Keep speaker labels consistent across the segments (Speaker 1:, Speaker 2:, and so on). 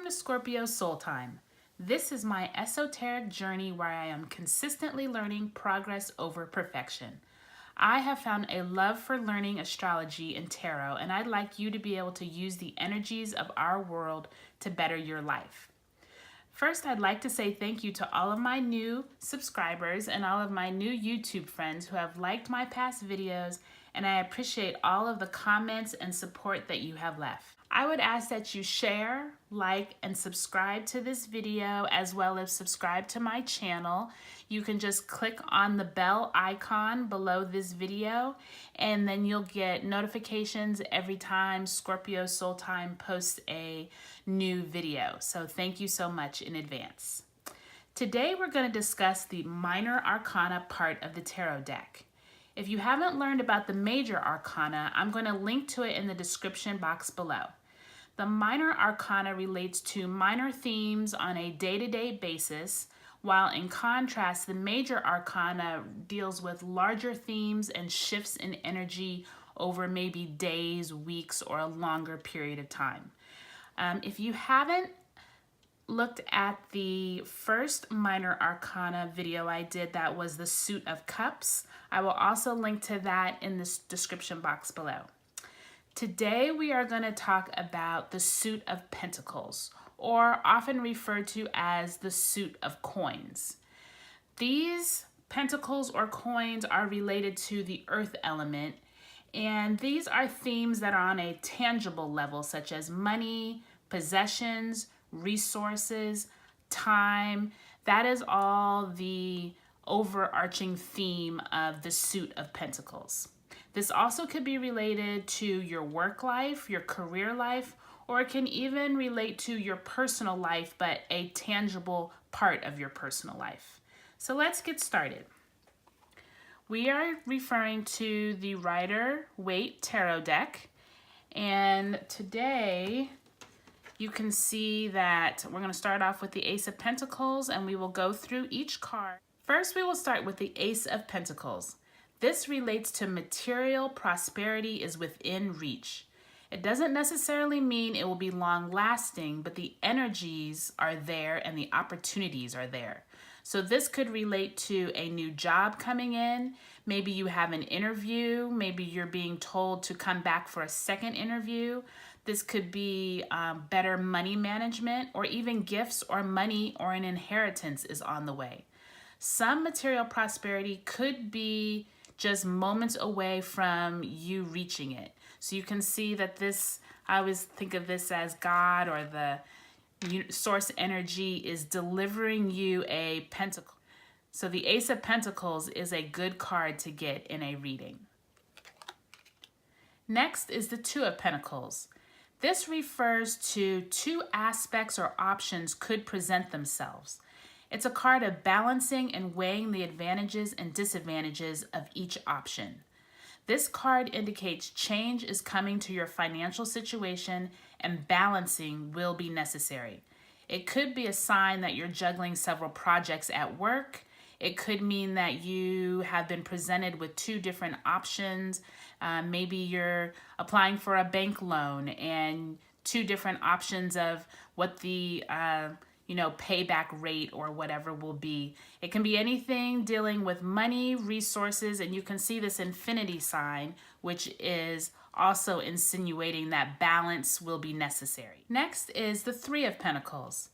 Speaker 1: to Scorpio Soul Time. This is my esoteric journey where I am consistently learning progress over perfection. I have found a love for learning astrology and tarot, and I'd like you to be able to use the energies of our world to better your life. First, I'd like to say thank you to all of my new subscribers and all of my new YouTube friends who have liked my past videos, and I appreciate all of the comments and support that you have left. I would ask that you share, like, and subscribe to this video, as well as subscribe to my channel. You can just click on the bell icon below this video, and then you'll get notifications every time Scorpio Soul Time posts a new video. So thank you so much in advance. Today we're going to discuss the Minor Arcana part of the tarot deck. If you haven't learned about the Major Arcana, I'm going to link to it in the description box below. The Minor Arcana relates to minor themes on a day-to-day basis, while in contrast, the Major Arcana deals with larger themes and shifts in energy over maybe days, weeks, or a longer period of time. If you haven't looked at the first Minor Arcana video I did, that was the Suit of Cups, I will also link to that in the description box below. Today we are going to talk about the Suit of Pentacles, or often referred to as the Suit of Coins. These pentacles or coins are related to the earth element, and these are themes that are on a tangible level, such as money, possessions, resources, time. That is all the overarching theme of the Suit of Pentacles. This also could be related to your work life, your career life, or it can even relate to your personal life, but a tangible part of your personal life. So let's get started. We are referring to the Rider-Waite Tarot deck, and today you can see that we're going to start off with the Ace of Pentacles, and we will go through each card. First, we will start with the Ace of Pentacles. This relates to material prosperity is within reach. It doesn't necessarily mean it will be long-lasting, but the energies are there and the opportunities are there. So this could relate to a new job coming in. Maybe you have an interview. Maybe you're being told to come back for a second interview. This could be better money management, or even gifts or money or an inheritance is on the way. Some material prosperity could be just moments away from you reaching it. So you can see that this, I always think of this as God or the source energy is delivering you a pentacle. So the Ace of Pentacles is a good card to get in a reading. Next is the Two of Pentacles. This refers to two aspects or options could present themselves. It's a card of balancing and weighing the advantages and disadvantages of each option. This card indicates change is coming to your financial situation and balancing will be necessary. It could be a sign that you're juggling several projects at work. It could mean that you have been presented with two different options. Maybe you're applying for a bank loan and two different options of what the payback rate or whatever will be. It can be anything dealing with money, resources, and you can see this infinity sign, which is also insinuating that balance will be necessary. Next is the Three of Pentacles.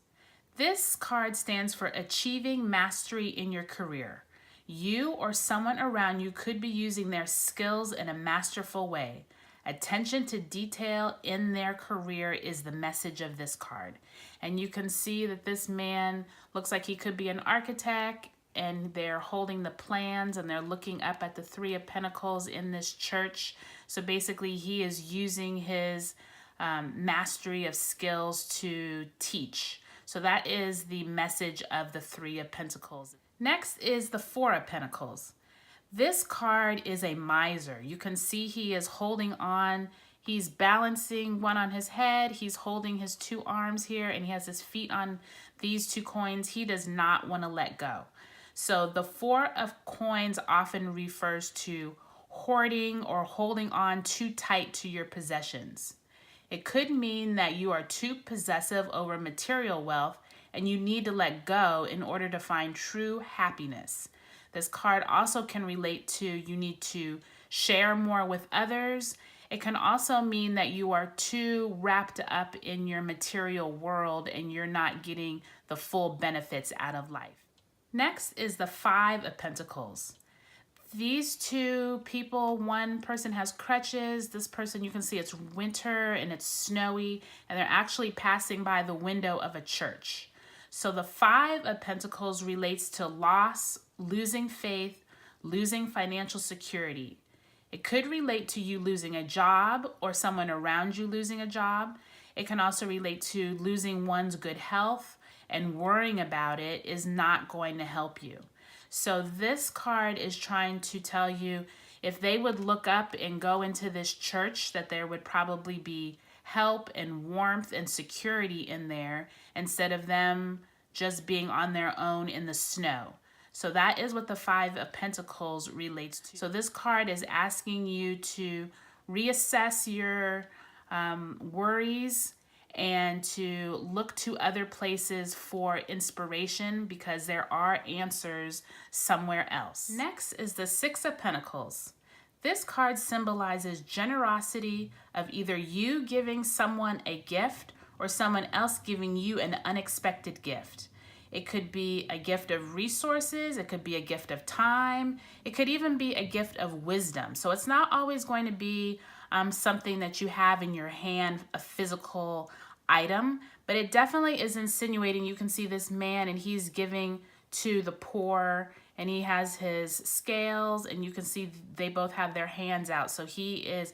Speaker 1: This card stands for achieving mastery in your career. You or someone around you could be using their skills in a masterful way. Attention to detail in their career is the message of this card. And you can see that this man looks like he could be an architect, and they're holding the plans and they're looking up at the Three of Pentacles in this church. So basically he is using his mastery of skills to teach. So that is the message of the Three of Pentacles. Next is the Four of Pentacles. This card is a miser. You can see he is holding on. He's balancing one on his head. He's holding his two arms here, and he has his feet on these two coins. He does not want to let go. So the Four of Coins often refers to hoarding or holding on too tight to your possessions. It could mean that you are too possessive over material wealth and you need to let go in order to find true happiness. This card also can relate to you need to share more with others. It can also mean that you are too wrapped up in your material world and you're not getting the full benefits out of life. Next is the Five of Pentacles. These two people, one person has crutches. This person, you can see it's winter and it's snowy, and they're actually passing by the window of a church. So the Five of Pentacles relates to loss, losing faith, losing financial security. It could relate to you losing a job or someone around you losing a job. It can also relate to losing one's good health, and worrying about it is not going to help you. So this card is trying to tell you if they would look up and go into this church, that there would probably be help and warmth and security in there instead of them just being on their own in the snow. So that is what the Five of Pentacles relates to. So this card is asking you to reassess your worries and to look to other places for inspiration because there are answers somewhere else. Next is the Six of Pentacles. This card symbolizes generosity of either you giving someone a gift or someone else giving you an unexpected gift. It could be a gift of resources, it could be a gift of time, it could even be a gift of wisdom. So it's not always going to be something that you have in your hand, a physical item, but it definitely is insinuating. You can see this man and he's giving to the poor and he has his scales and you can see they both have their hands out. So he is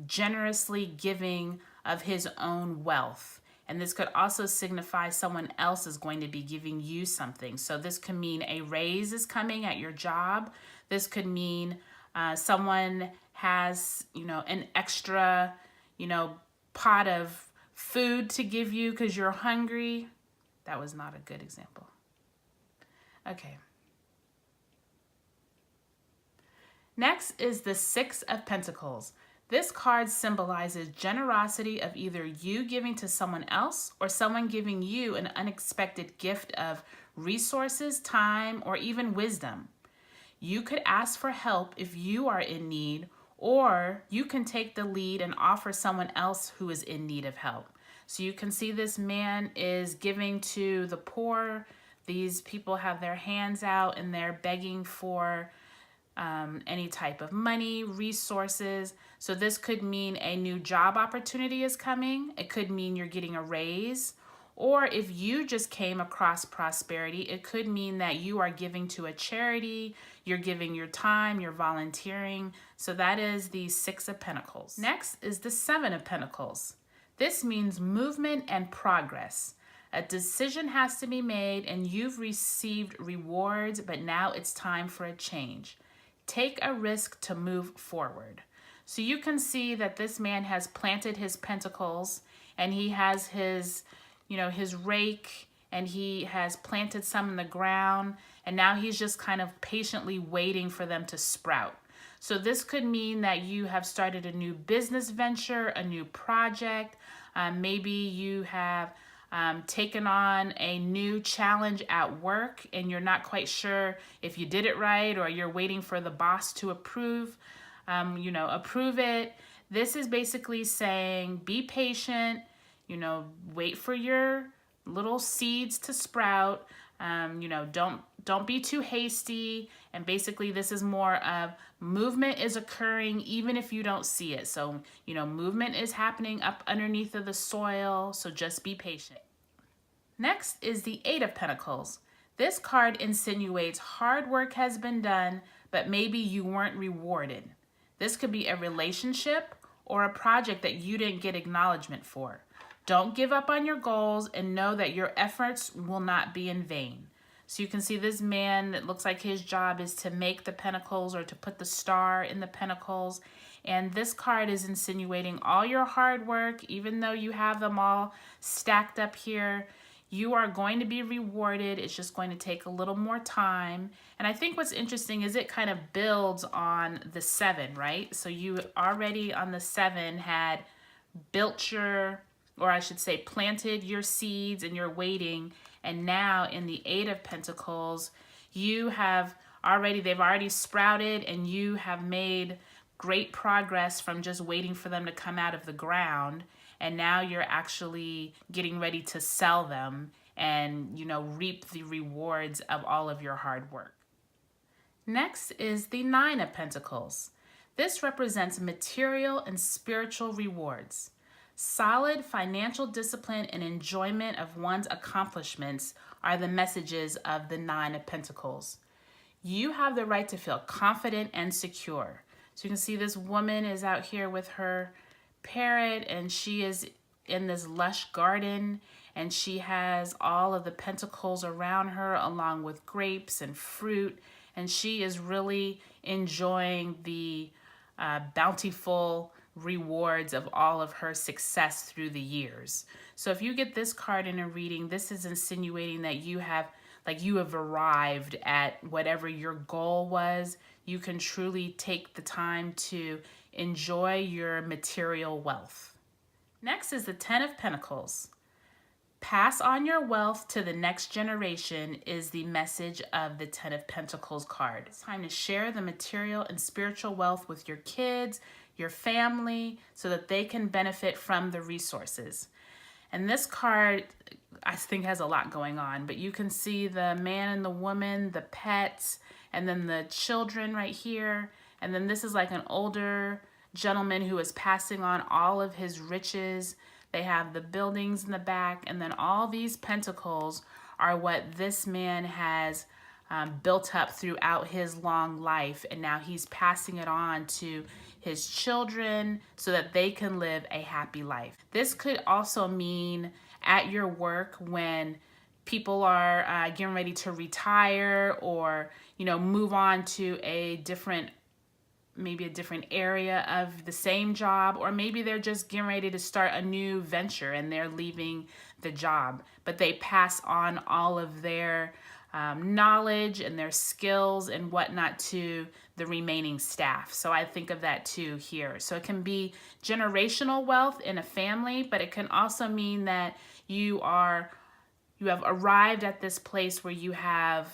Speaker 1: generously giving of his own wealth. And this could also signify someone else is going to be giving you something. So this could mean a raise is coming at your job. This could mean someone has, an extra, pot of food to give you because you're hungry. That was not a good example. Okay. Next is the Six of Pentacles. This card symbolizes generosity of either you giving to someone else or someone giving you an unexpected gift of resources, time, or even wisdom. You could ask for help if you are in need, or you can take the lead and offer someone else who is in need of help. So you can see this man is giving to the poor. These people have their hands out and they're begging for any type of money, resources. So this could mean a new job opportunity is coming. It could mean you're getting a raise. Or if you just came across prosperity, it could mean that you are giving to a charity, you're giving your time, you're volunteering. So that is the Six of Pentacles. Next is the Seven of Pentacles. This means movement and progress. A decision has to be made and you've received rewards, but now it's time for a change. Take a risk to move forward. So you can see that this man has planted his pentacles and he has his rake and he has planted some in the ground and now he's just kind of patiently waiting for them to sprout. So this could mean that you have started a new business venture, a new project. Maybe you have taken on a new challenge at work and you're not quite sure if you did it right or you're waiting for the boss to approve it. This is basically saying be patient, wait for your little seeds to sprout. Don't be too hasty. And basically this is more of movement is occurring even if you don't see it. So, movement is happening up underneath of the soil. So just be patient. Next is the Eight of Pentacles. This card insinuates hard work has been done, but maybe you weren't rewarded. This could be a relationship or a project that you didn't get acknowledgement for. Don't give up on your goals and know that your efforts will not be in vain. So you can see this man, it looks like his job is to make the pentacles or to put the star in the pentacles. And this card is insinuating all your hard work, even though you have them all stacked up here, you are going to be rewarded. It's just going to take a little more time. And I think what's interesting is it kind of builds on the 7, right? So you already on the 7 had built your, or I should say planted your seeds and you're waiting. And now in the Eight of Pentacles, you have already, they've already sprouted and you have made great progress from just waiting for them to come out of the ground. And now you're actually getting ready to sell them and, you know, reap the rewards of all of your hard work. Next is the Nine of Pentacles. This represents material and spiritual rewards. Solid financial discipline and enjoyment of one's accomplishments are the messages of the Nine of Pentacles. You have the right to feel confident and secure. So you can see this woman is out here with her parrot and she is in this lush garden and she has all of the pentacles around her along with grapes and fruit, and she is really enjoying the bountiful rewards of all of her success through the years. So if you get this card in a reading, this is insinuating that you have arrived at whatever your goal was. You can truly take the time to enjoy your material wealth. Next is the Ten of Pentacles. Pass on your wealth to the next generation is the message of the Ten of Pentacles card. It's time to share the material and spiritual wealth with your kids, your family, so that they can benefit from the resources. And this card, I think, has a lot going on, but you can see the man and the woman, the pets, and then the children right here. And then this is like an older gentleman who is passing on all of his riches. They have the buildings in the back, and then all these pentacles are what this man has built up throughout his long life, and now he's passing it on to his children so that they can live a happy life. This could also mean at your work when people are getting ready to retire or, you know, move on to a different, maybe a different area of the same job, or maybe they're just getting ready to start a new venture and they're leaving the job, but they pass on all of their knowledge and their skills and whatnot to the remaining staff. So I think of that too here. So it can be generational wealth in a family, but it can also mean that you have arrived at this place where you have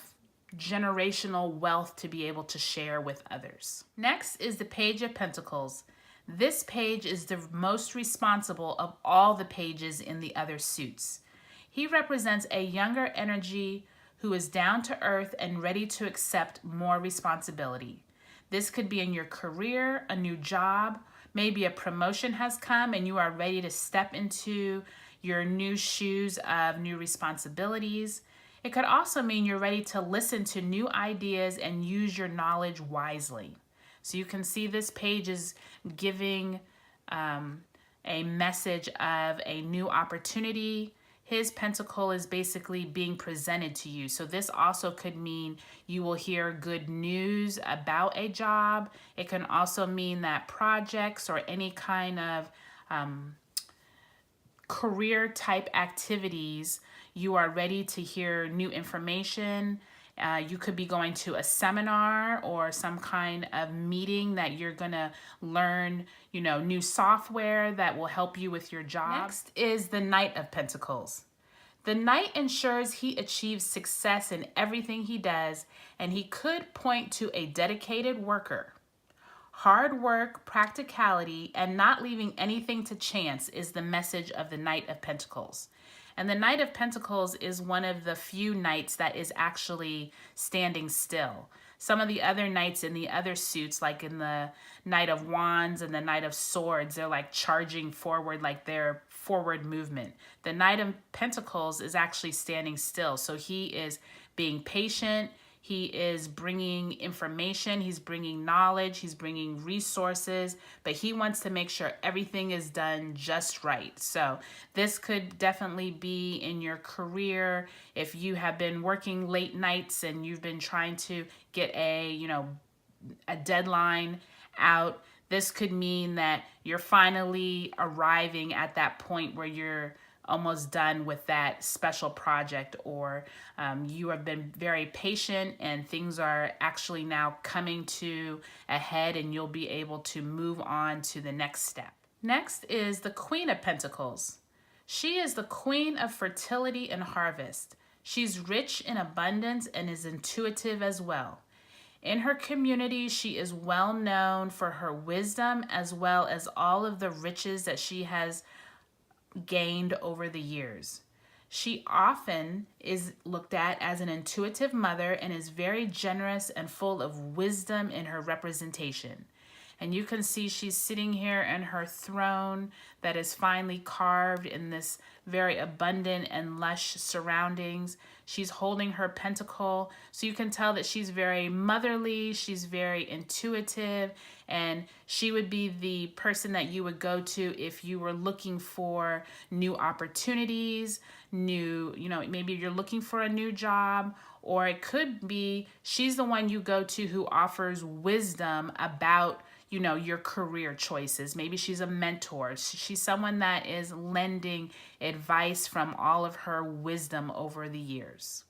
Speaker 1: generational wealth to be able to share with others. Next is the Page of Pentacles. This page is the most responsible of all the pages in the other suits. He represents a younger energy who is down to earth and ready to accept more responsibility. This could be in your career, a new job, maybe a promotion has come and you are ready to step into your new shoes of new responsibilities. It could also mean you're ready to listen to new ideas and use your knowledge wisely. So you can see this page is giving a message of a new opportunity. His pentacle is basically being presented to you. So this also could mean you will hear good news about a job. It can also mean that projects or any kind of career type activities, you are ready to hear new information. You could be going to a seminar or some kind of meeting that you're gonna learn, you know, new software that will help you with your job. Next is the Knight of Pentacles. The Knight ensures he achieves success in everything he does, and he could point to a dedicated worker. Hard work, practicality, and not leaving anything to chance is the message of the Knight of Pentacles. And the Knight of Pentacles is one of the few knights that is actually standing still. Some of the other knights in the other suits, like in the Knight of Wands and the Knight of Swords, they're like charging forward, like they're forward movement. The Knight of Pentacles is actually standing still. So he is being patient. He is bringing information, he's bringing knowledge, he's bringing resources, but he wants to make sure everything is done just right. So this could definitely be in your career. If you have been working late nights and you've been trying to get a deadline out, this could mean that you're finally arriving at that point where you're almost done with that special project, or you have been very patient and things are actually now coming to a head and you'll be able to move on to the next step. Next is the Queen of Pentacles. She is the queen of fertility and harvest. She's rich in abundance and is intuitive as well. In her community, she is well known for her wisdom as well as all of the riches that she has gained over the years. She often is looked at as an intuitive mother and is very generous and full of wisdom in her representation. And you can see she's sitting here in her throne that is finely carved in this very abundant and lush surroundings. She's holding her pentacle. So you can tell that she's very motherly, she's very intuitive, and she would be the person that you would go to if you were looking for new opportunities, maybe you're looking for a new job, or it could be she's the one you go to who offers wisdom about your career choices. Maybe she's a mentor. She's someone that is lending advice from all of her wisdom over the years.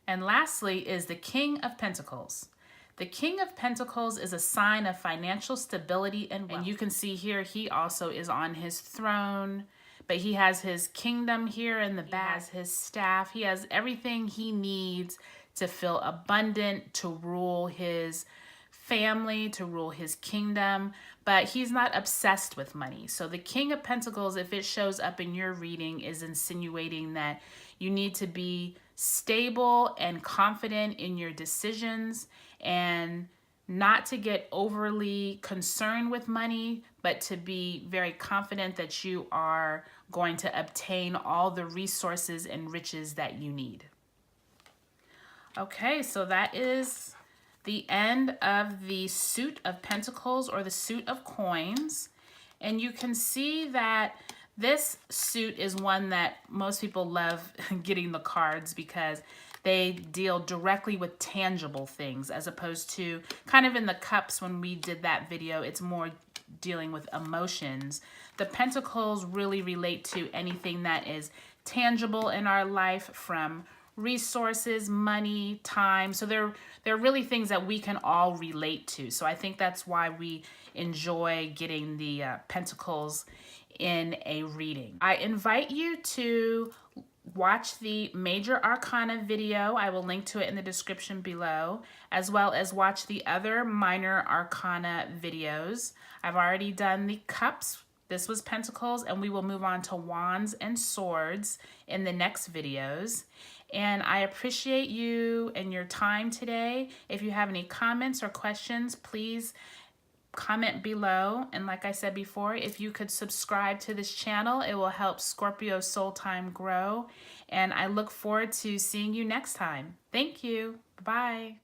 Speaker 1: And lastly is the King of Pentacles. The King of Pentacles is a sign of financial stability and wealth. And you can see here, he also is on his throne, but he has his kingdom here in the back, he has his staff. He has everything he needs to feel abundant, to rule his family, to rule his kingdom, but he's not obsessed with money. So the King of Pentacles, if it shows up in your reading, is insinuating that you need to be stable and confident in your decisions and not to get overly concerned with money, but to be very confident that you are going to obtain all the resources and riches that you need. Okay, so that is the end of the Suit of Pentacles or the Suit of Coins. And you can see that this suit is one that most people love getting the cards because they deal directly with tangible things as opposed to kind of in the cups when we did that video, it's more dealing with emotions. The pentacles really relate to anything that is tangible in our life, from resources, money, time. So they're really things that we can all relate to. So I think that's why we enjoy getting the pentacles in a reading. I invite you to watch the Major Arcana video. I will link to it in the description below, as well as watch the other Minor Arcana videos. I've already done the cups. This was pentacles, and we will move on to wands and swords in the next videos. And I appreciate you and your time today. If you have any comments or questions, please comment below. And like I said before, if you could subscribe to this channel, it will help Scorpio Soul Time grow. And I look forward to seeing you next time. Thank you. Bye.